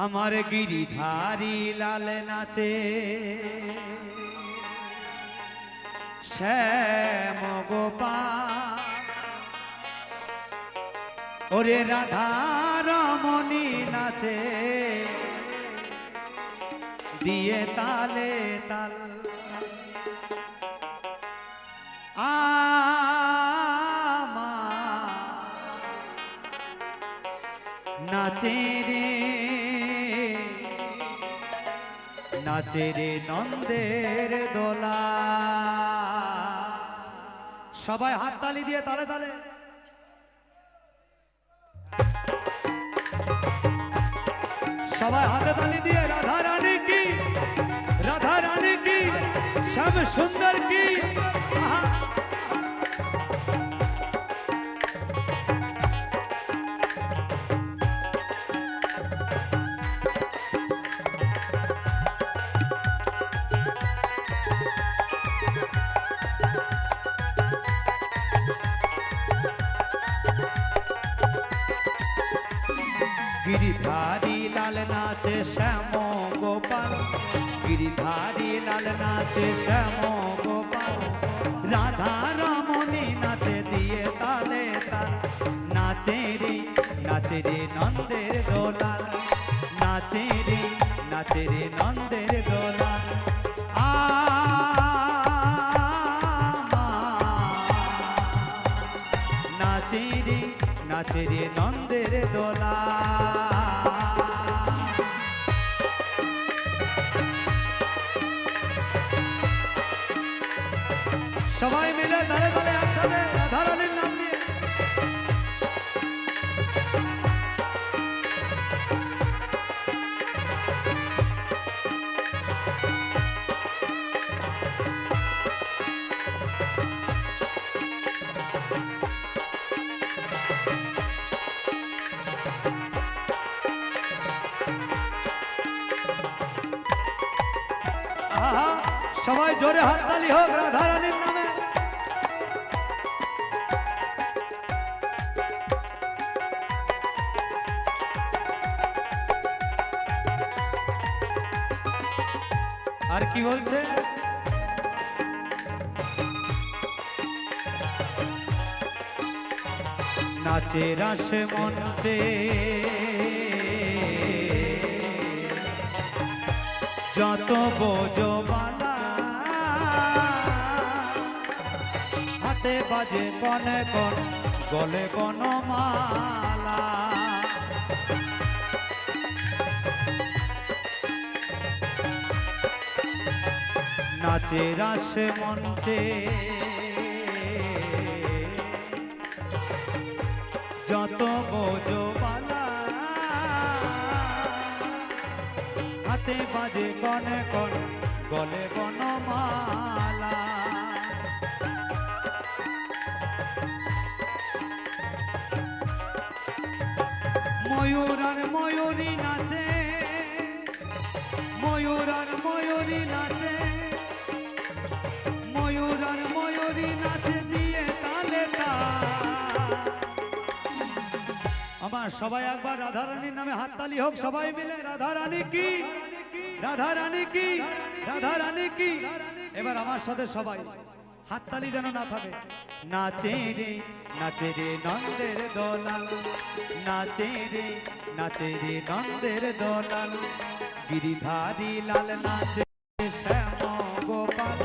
আমার গিরিধারী লাল নাচে শ্যাম গোপাল ওরে রাধা রমণী নাচে দিয়ে তালে তাল নাচে রে নাচে রে নন্দের দোলা। সবাই হাত তালি দিয়ে তালে তালে সবাই হাতে তালি দিয়ে রাধা রানী কি শ্যাম সুন্দর কি गिरिधारी लाल नाचे श्याम गोपाल गिरिधारी लाल नाचे श्याम गोपाल राधा रमणी नाचे दिए ताले ताल नाचे रे नंदेर दोलाल नाचे रे नंदेर दोलाल नाचे रे नंदेर दोलाल। সবাই মিলে দাঁড়ে দাঁড়ে একসাথে রাধা রানীর নাম নিয়ে সবাই জোরে হাততালি হোক রাধা রানীর নামে। আর কি বলছে নাচে রাস মঞ্চে যত বোঝবালা হাতে বাজে কনে কন গলে বনমালা নাচে রাস মঞ্চে যত বোঝবালা হাতে বাজে কনে কন গলে বনমালা ময়ূর আর ময়ূরী নাচে ময়ূর আর ময়ূরী নাচে ময়ূর আর ময়ূরী নাচে দিয়ে তালে তাল। আমার সবাই একবার রাধা রানীর নামে হাততালি হোক সবাই মিলে রাধা রানী কি রাধা রানী কি রাধা রানী কি। এবার আমার সাথে সবাই হাততালি যেন না থাকে। নাচে রে নন্দের দোলাল নাচে রে নন্দের দোলাল গিরিধারী লাল নাচে শ্যাম গোপাল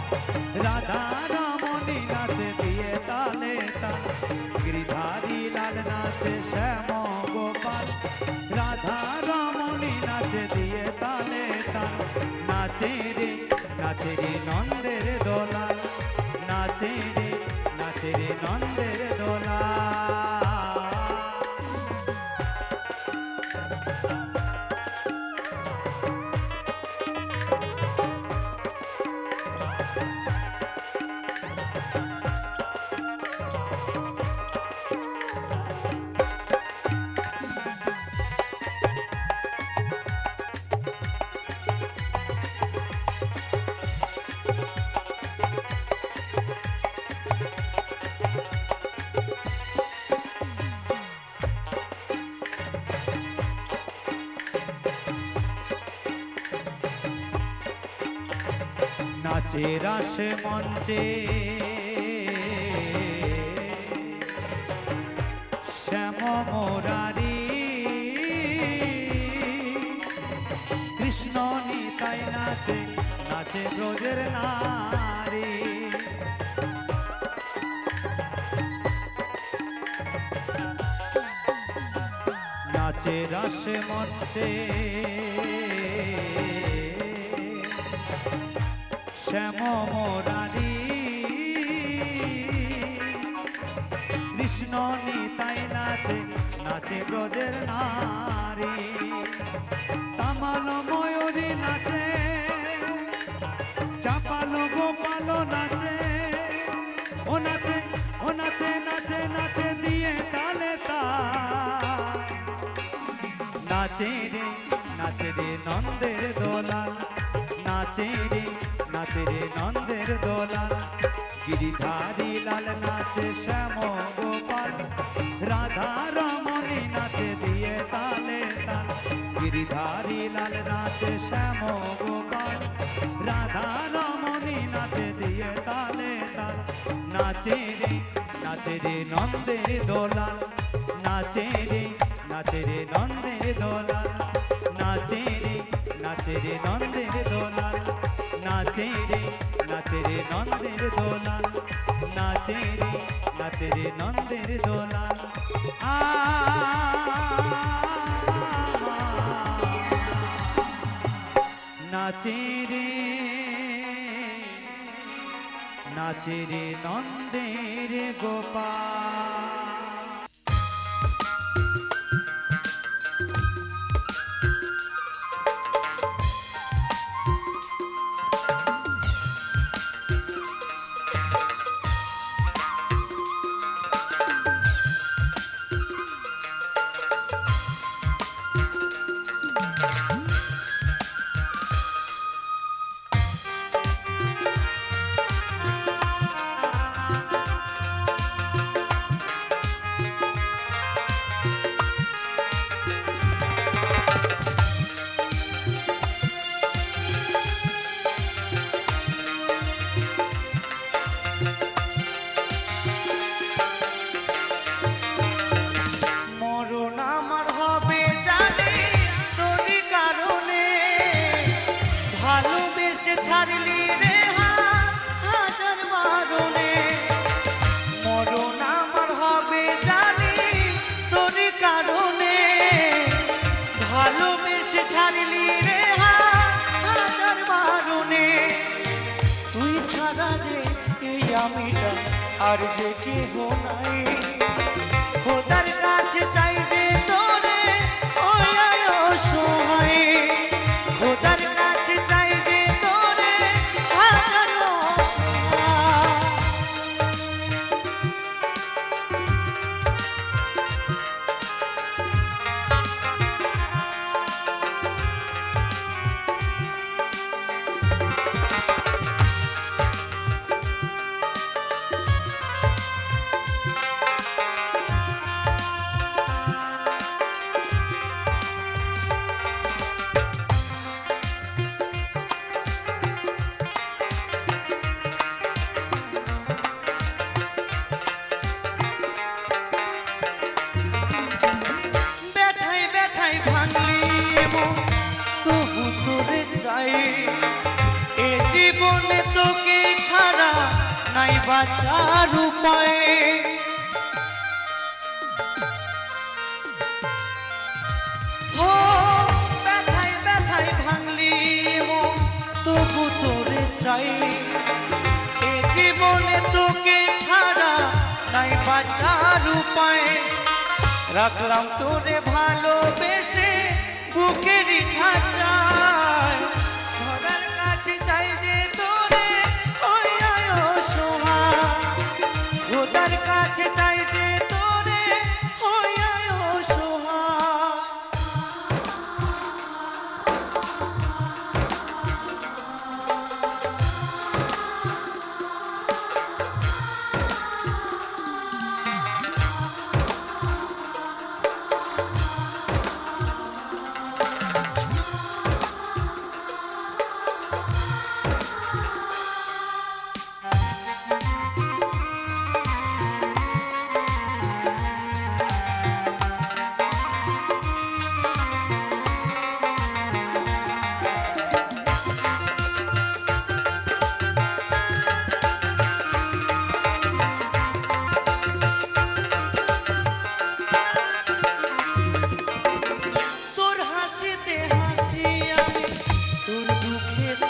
রাধা রমণী নাচে দিয়ে তালে তাল গিরিধারী লাল নাচে শ্যাম গোপাল রাধা রমণী নাচে দিয়ে তালে তাল নাচে রে নন্দের দোলাল নাচে রে নন্দের দোলাল। নাচে রাসে মঞ্চে শ্যাম মোরারি কৃষ্ণ নিতাই নাচে নাচে ব্রজের নারী নাচে রাসে মঞ্চে শ্যাম মোরারি কৃষ্ণ নিতাই নাচে নাচে ব্রজের নারী তামাল ময়ূরী নাচে চাপাল গোপাল নাচে ও নাচে ও নাচে নাচে নাচে দিয়ে তালে নাচে রে নন্দের দোলাল নাচে রে নন্দের দোলাল গিরিধারী লাল নাচে শ্যাম গোপাল রাধা রমণী নাচে দিয়ে তালে তাল গিরিধারী লাল নাচে শ্যাম গোপাল রাধা রমণী নাচে দিয়ে তালে তাল নাচে রে নন্দের দোলাল নাচে রে নন্দের দোলাল নাচে রে নন্দের দোলাল নাচে রে নন্দের দোলাল নাচে রে নন্দের দোলাল নাচে রে নন্দের গোপাল ছাড়লি রে হাজার বারণে মরণ আমার হবে জানি তোরই কারণে ভালোবেসে ছাড়লি রে হাজার বারণে তুই ছাড়া যে এই আমিটা আর যে কেহ নাই খোদার কাছে চাই যে তোরে ওই অসহায় খোদার কাছে চাই যে এ জীবনে তোকে ছাড়া নাই বাঁচার উপায় ও ব্যথায় ব্যথায় ভাঙলি তবু তোরে চাই এ জীবনে তোকে ছাড়া নাই বাঁচার উপায় রাখলাম তোরে ভালোবেসে বুকেরই খাঁচায় খোদার কাছে চাই যে তোরে ওই অসহায় খোদার কাছে চাই যে তোরে ওই অসহায়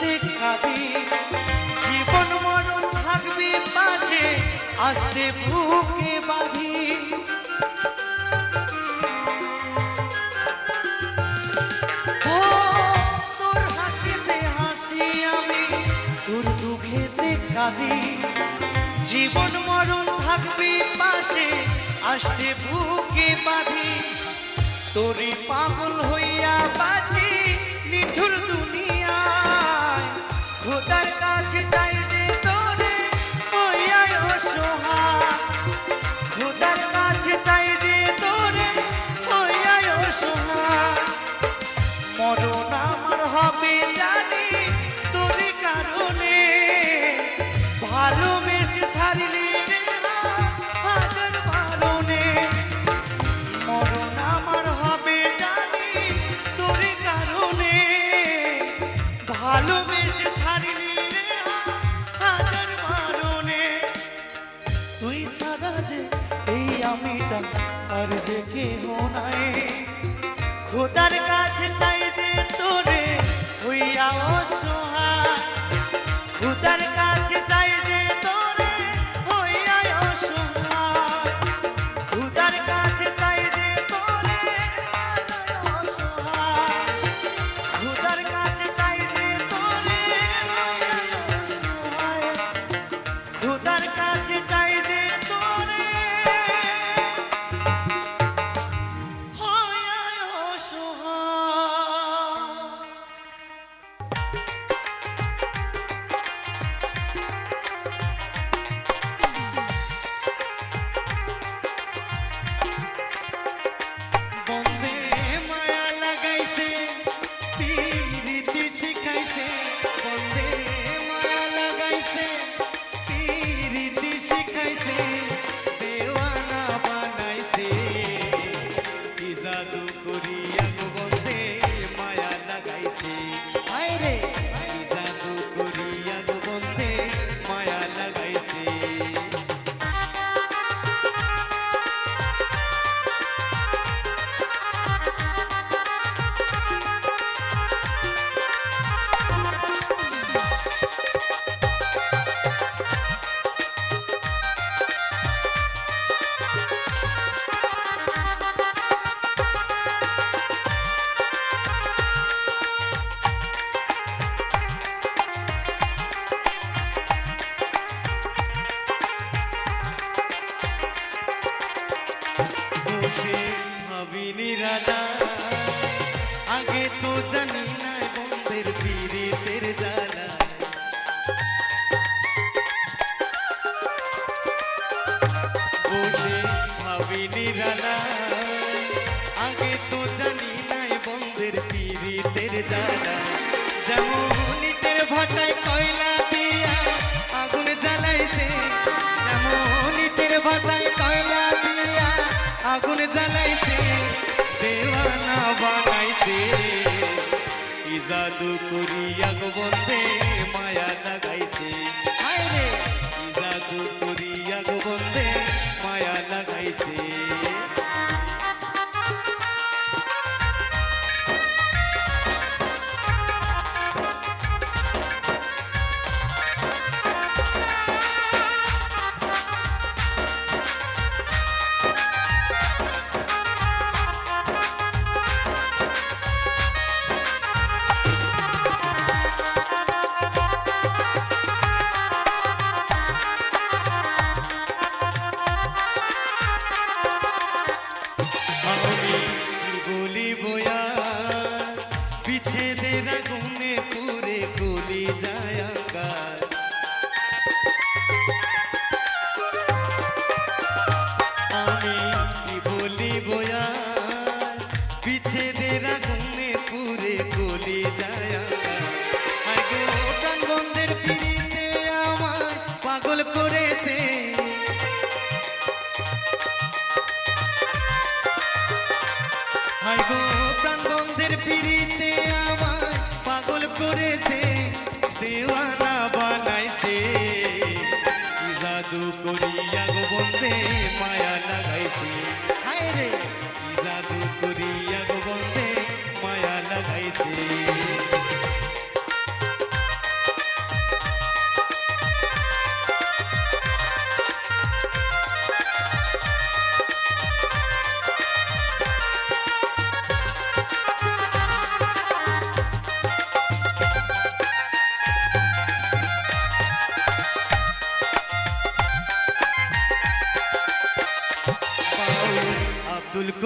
দেখা দি জীবন মরণ থাকবি পাশে আসতে বুকে বাঁধি ও তোর হাসিতে হাসি আমি তোর দুঃখেতে কাঁদি জীবন মরণ থাকবি পাশে আসতে বুকে বাঁধি তোরে পাগল হইয়া বাঁচি নিঠুর দুনিয়ায় খোদার কাছে চাই যে তোরে হইয়া অসহায় খোদার কাছে চাই যে তোরে হইয়া অসহায় মরণ আমার হবে জানি তোরে কারণে ভালোবেসে ছাড়লি রে হাজার বারণে মরণ আমার হবে জানি তোরে কারণে ভালোবেসে ছাড়লি রে হাজার বারণে তুই ছাড়া যে এই আমিটা আর যে কেহ নাই খোদার কাছে চাই যে তোরে হইয়া অসহায় খোদার কাছে চাই যে তোরে হইয়া অসহায় খোদার কাছে চাই যে তোরে হইয়া অসহায় খোদার কাছে চাই যে তোরে হইয়া অসহায় খোদার কাছে চাই যে তোরে হইয়া অসহায় বন্দে মায়া লাগাইছে পিরিতি শিখাইছে বন্দে মায়া লাগাইছে পিরিতি শিখাইছে দেওয়ানা বানাইছে কি জাদু করিয়া গো বন্দে মায়া লাগাইছে হায় রে কি জাদু করিয়া গো বন্দে মায়া লাগাইছে বসে ভাবিনি রানা আগে তো জানি না বন্ধের পীড়িতের জ্বালা বসে ভাবিনি রানা আগে তো জানি না বন্ধের পীড়িতের জ্বালা যেমন ইটের ভাটায় কয়লা দিয়া আগুন জ্বালাইছে যেমন ইটের ভাটায় কয়লা দিয়া আগুন জ্বালাইছে দেওয়ানা বানাইছে কি জাদু করিয়া গো বন্দে মায়া লাগাইছে হায় রে কি জাদু করিয়া গো বন্দে মায়া লাগাইছে আমি কি বলিব আর বিচ্ছেদের আগুনে পুরে গলি যায় আকার আমি কি বলিব আর বিচ্ছেদের আগুনে পুরে গলি যায় আকার আর গো প্রাণ বন্ধের পিড়িতে আমায় পাগল করেছে হাই গো প্রাণ বন্ধের পিড়িতে আমায় পাগল করেছে দেওয়ানা বানাইছে কি জাদু করিয়া গো বন্দে মায়া লাগাইছে হায় রে কি জাদু করিয়া গো বন্দে মায়া লাগাইছে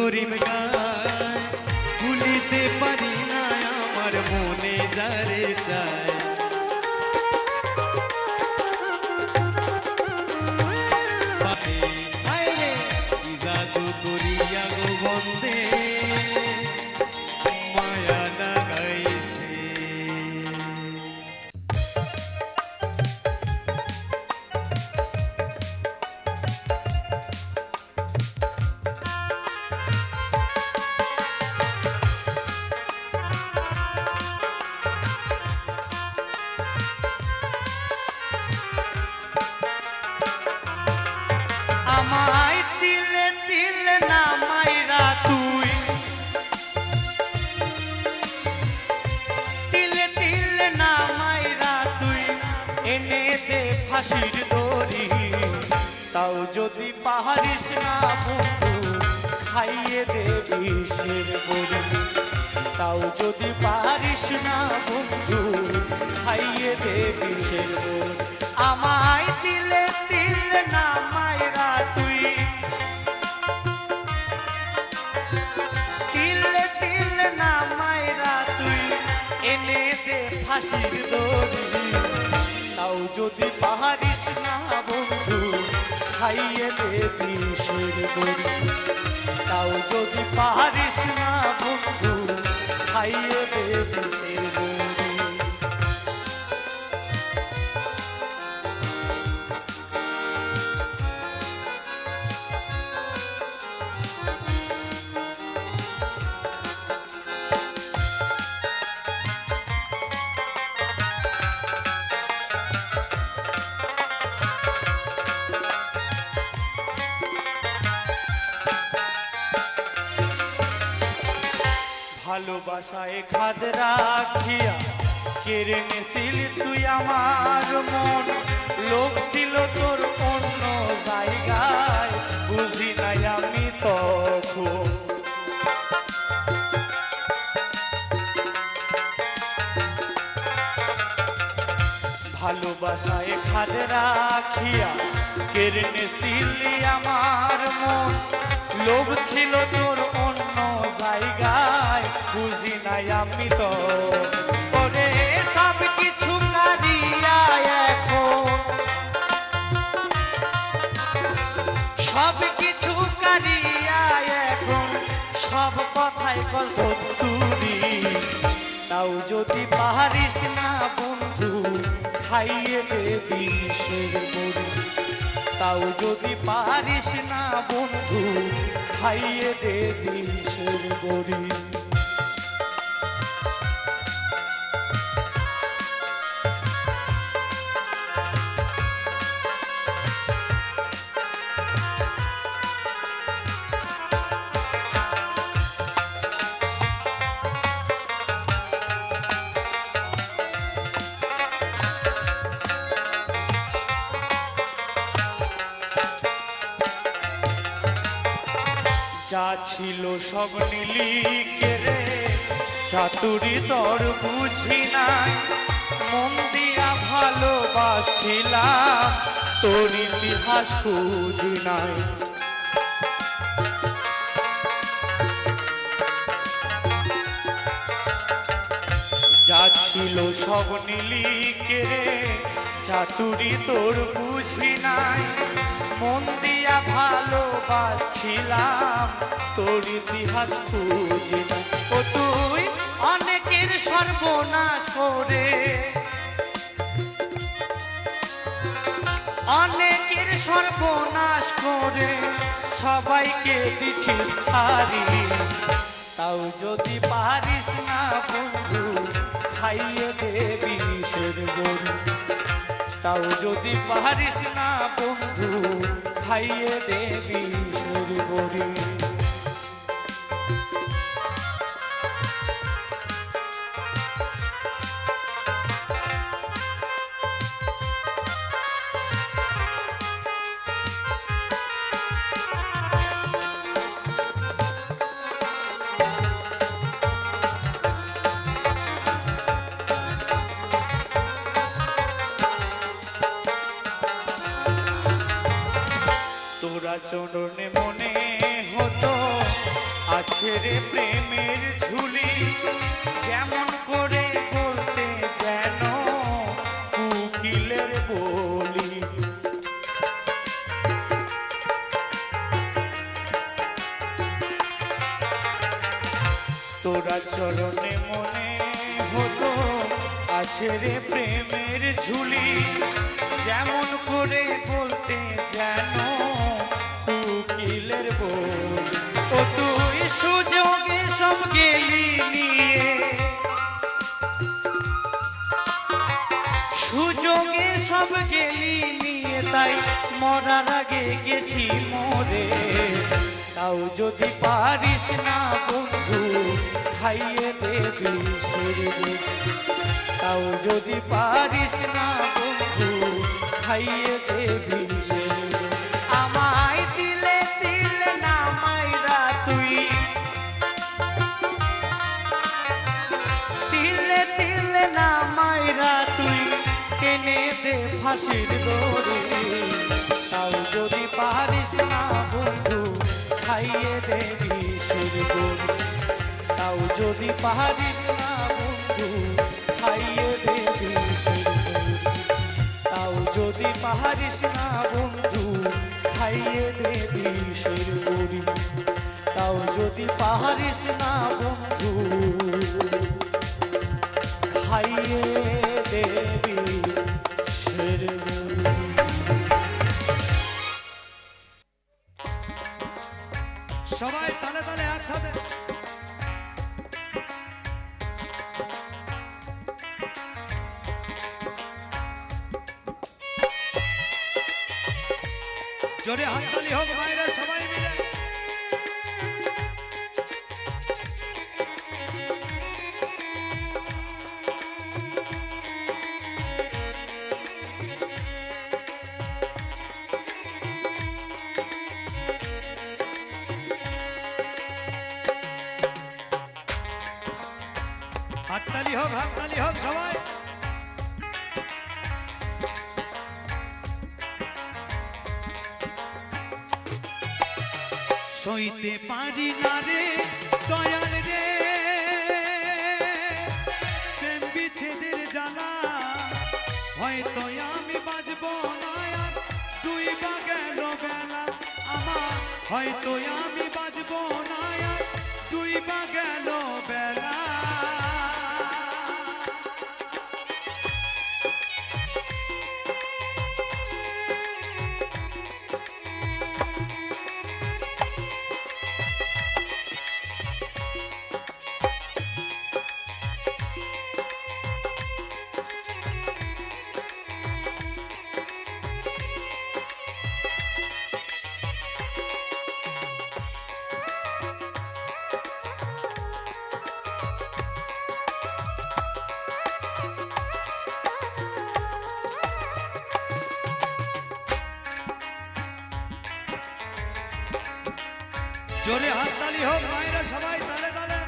করিম গায় ভুলিতে পারি না আমার মনে যারে চায় হায় রে কি জাদু করিয়া গো বন্দে মায়া লাগাইছে আমায় তিলে তিলে নামাইরা তুই তিলে তিলে নামাইরা তুই এনে দে ফাঁসির দড়ি তাও যদি পাহাড়িস না বন্ধু খাইয়ে দে বিষের বড়ি তাও যদি পারিস না বন্ধু খাইয়ে দে বিষের বড়ি আমায় তিলে তিলে নামাইরা তুই তিলে তিলে নামাইরা তুই এনে দে ফাঁসির দড়ি তাও যদি পাহাড়িস না বন্ধু খাইয়ে দে বিষের বড়ি তাও যদি পাহাড়িস না বন্ধু খাইয়ে দে বিষের বড়ি ভালোবাসায় খাদ রাখিয়া কেড়ে নিছিলি তুই আমার মন লোক ছিল তোর অন্য জায়গায় বুঝি নাই আমি তখন ভালোবাসায় খাদ রাখিয়া কেড়ে নিছিলি আমার মন লোভ ছিল তোর অন্য জায়গায় বুঝি নাই আমি তো ওরে সব কিছু কারিয়া এখন সব কিছু কারিয়া এখন সব কথাই গল্প তুলি তাও যদি পাহাড়িস না বন্ধু খাইয়ে দে বিষের বড়ি তাও যদি পারিস না বন্ধু খাইয়ে দে বিষের বড়ি যা ছিল সব নিলি কেড়ে চাতুরি তোর বুঝি নাই মন দিয়া ভালোবাসছিলাম তোর ইতিহাস খুঁজি নাই যা ছিল সব নিলি কেড়ে চাতুরি তোর বুঝি নাই মন দিয়া ভালোবাসছিলাম তোর ইতিহাস খুঁজি নাই ও তুই অনেকের সর্বনাশ করে অনেকের সর্বনাশ করে সবাইকে দিছিস ছাড়ি তাও যদি পারিস না বন্ধু খাইয়ে দে বিষের বড়ি তাও যদি পারিস না বন্ধু খাইয়ে দে বিষের বড়ি তোরা চরণে মনে হতো আছে রে প্রেমের ঝুলি, যেমন করে বলতে যেন কুকিলের বলি। তোরা চরণে মনে হতো আছে রে প্রেমের ঝুলি, যেমন করে বলতে যেন কুকিলের বলি। ও তুই সুযোগে সব গেলি নিয়ে, সুযোগে সব গেলি নিয়ে, তাই মরার আগে গেছি মরে। তাও যদি পারিস না বন্ধু খাইয়ে দেবি শরীরে, তাও যদি পারিস না বন্ধু খাইয়ে দেবি শরীরে। আমায় দিলে দিলে না মাইরা তুই, দিলে দিলে না মাইরা তুই টেনে দে ফাঁসির দড়ি। তাও যদি পারিস না বন্ধু খাইয়ে দেবি শরীর, তাও যদি পারিস না বন্ধু খাইয়ে দেবি শরীর, তাও যদি পারিস না বন্ধু খাইয়ে দেবি শরীর, তাও যদি পারিস না বন্ধু খাইয়ে দেবি শরীর। সবাই তালে তালে একসাথে। জোরে হাততালি হোক বাইরে সবাই মিলে। হাততালি হোক সবাই। সইতে পারি না রে দয়াল রে প্রেম বিচ্ছেদের জ্বালা, হয়তো আমি বাজবো না আর ডুইবা গেল বেলা আমার, হয়তো আমি বাজবো না আর ডুইবা গেল বেলা। জোরে হাততালি হোক মায়েরা সবাই তালে তালে।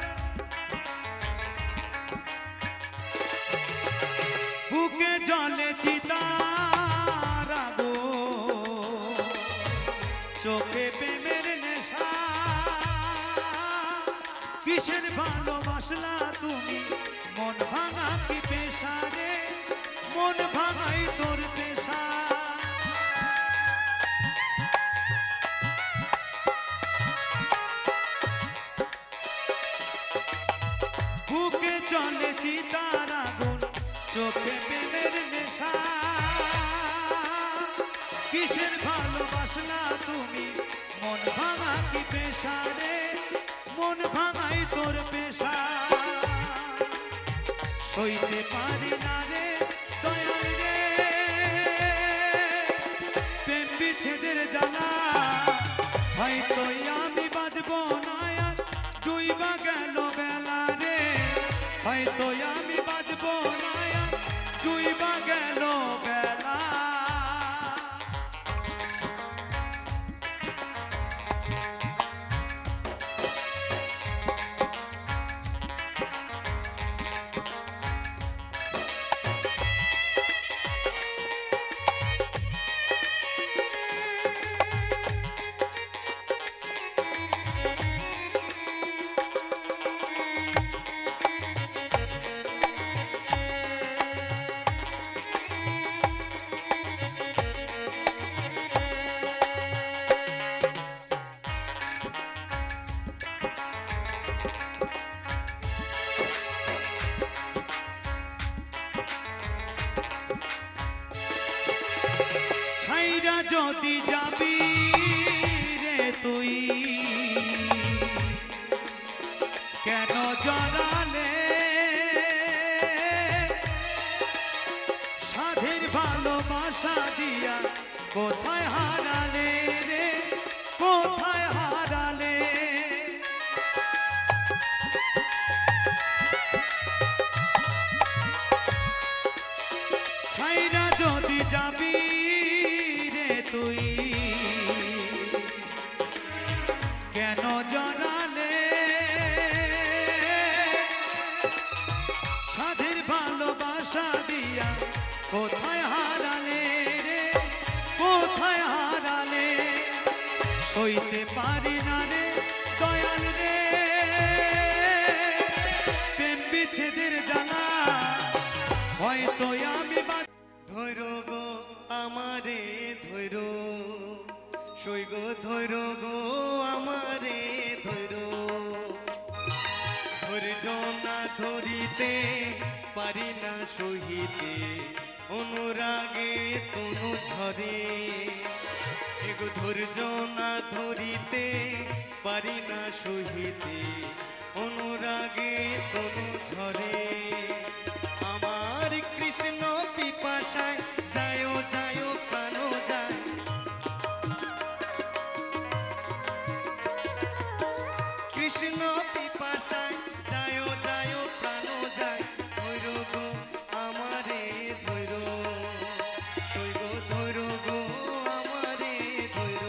বুকে জলে চিতার আগুন, চোখে প্রেমের নেশা, কিসের ভালোবাসলা তুমি মন ভাঙা কি পেশা রে, মন ভাঙাই তোর পেশা। বুকে চলে চিতার আগুন, চোখে প্রেমের নেশা, কিসের ভালোবাসলা তুমি মন ভাঙা কি পেশা রে, মন ভাঙাই তোর পেশা। সইতে পারি না রে দয়াল রে প্রেম বিচ্ছেদের জ্বালা, হয়তো আমি বাজবো না আর ডুইবা গেল বেলা রে, হয়তো আমি বাজবো না আর ডুইবা গেল বেলা। যদি যাবি রে তুই কেন জড়ালে সাধের ভালোবাসা দিয়া কোথায় হারালে রে কোথায় হারালে ছাইরা যদি যাবি রে তুই কেন জড়ালে সাধের ভালোবাসা দিয়া কোথায় হারালে রে কোথায় হারালে সইতে পারি না রে দয়াল রে প্রেম বিচ্ছেদের জ্বালা হয়তো আমি ধৈর গো আমারে ধৈর সই গো ধৈর গো আমারে ধৈর ধৈর্য না ধরিতে পারি না সহিতে অনুরাগে তনু ঝরে এগো ধৈর্য না ধরিতে পারি না সহিতে অনুরাগে তনু ঝরে আমার কৃষ্ণ পিপাসায় যায় যায় প্রাণ যায় কৃষ্ণ পিপাসায় যায় যায় প্রাণ যায় ধৈর গো আমারে ধৈর সই গো ধৈর গো আমারে ধৈর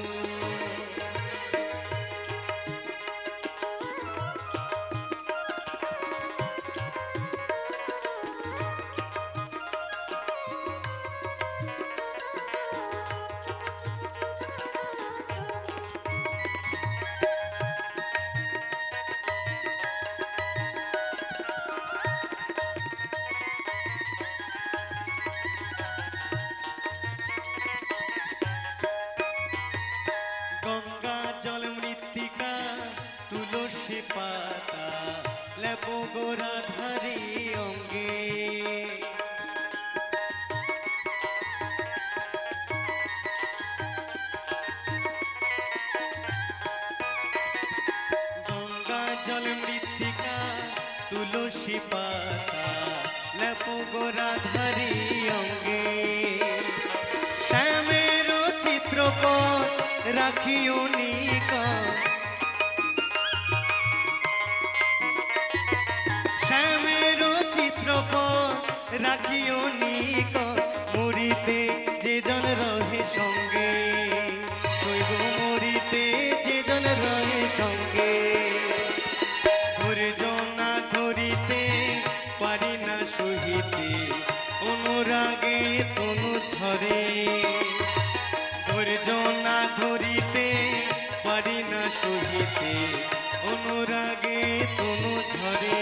গঙ্গা জল মৃত্তিকা তুলসী পাতা লেপ গোরা ধারি অঙ্গে গঙ্গা জল মৃত্তিকা তুলসী পাতা লেপ গোরা ধারি অঙ্গে শ্যামের চিত্রপট রাখিও নিকট শ্যামের চিত্রপট রাখিও নিকট মরিতে যে জন রহে সঙ্গে শৈব মরিতে যে জন রহে সঙ্গে ধৈর্য না ধরিতে পারি না সহিতে অনুরাগে তনু ঝরে ধৈর্য না ধরিতে পারি না সহিতে অনুরাগে তনু ঝরে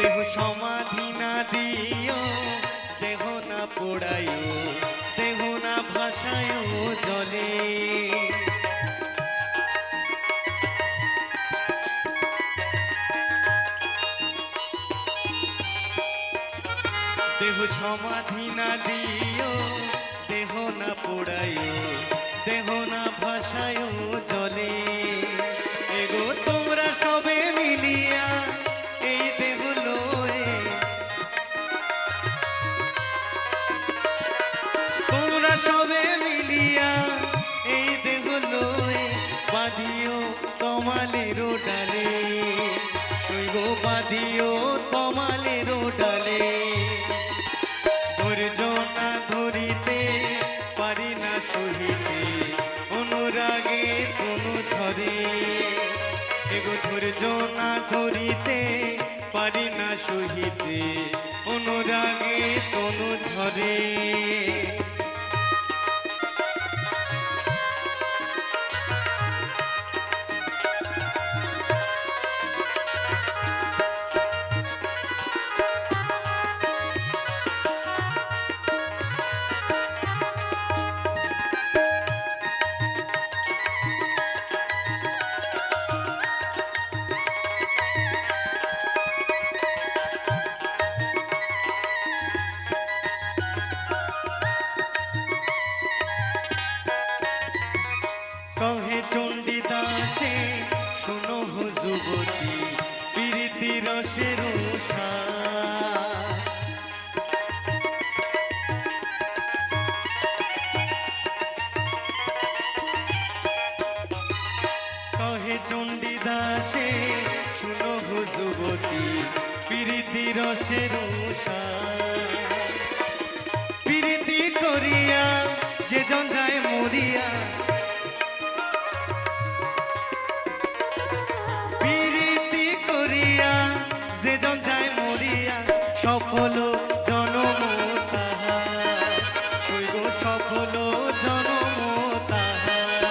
দেহ সমাধি না দিও দেহ না পোড়াইও দেহ না ভাসায়ও জলে দেহ সমাধি না দিও দেহ না পোড়াইও দেহ না ভাসায়ও জলে এগো তোমরা সবে মিলিয়া এই দেহ লয়ে তোমরা সবে মিলিয়া এই দেহ লয়ে বাঁধিও তমালের ডালে শৈব বাঁধিও তমালের ডালে ধৈর্য না ধরিতে পারি না সহিতে অনুরাগে তনু ঝরে এগো ধৈর্য না ধরিতে পারি না সহিতে অনুরাগে তনু ঝরে প্রীতি রসের প্রীতি করিয়া যে জন যায় মরিয়া প্রীতি করিয়া যে জন যায় মরিয়া সফল জনম তাহার সৈগ সফল জনম তাহার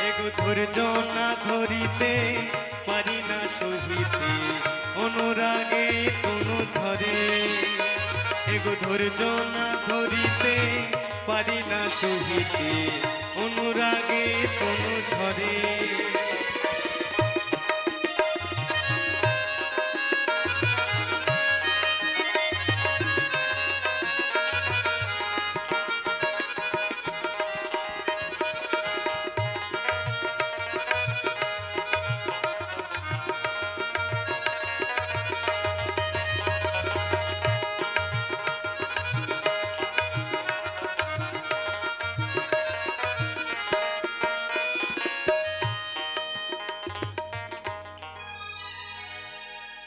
এগো ধৈর্য না ধরিতে পারি না সহিতে অনুরাগে কোনো ঝরে এগো ধৈর্য না ধরিতে পারি না সহিতে অনুরাগে কোনো ঝরে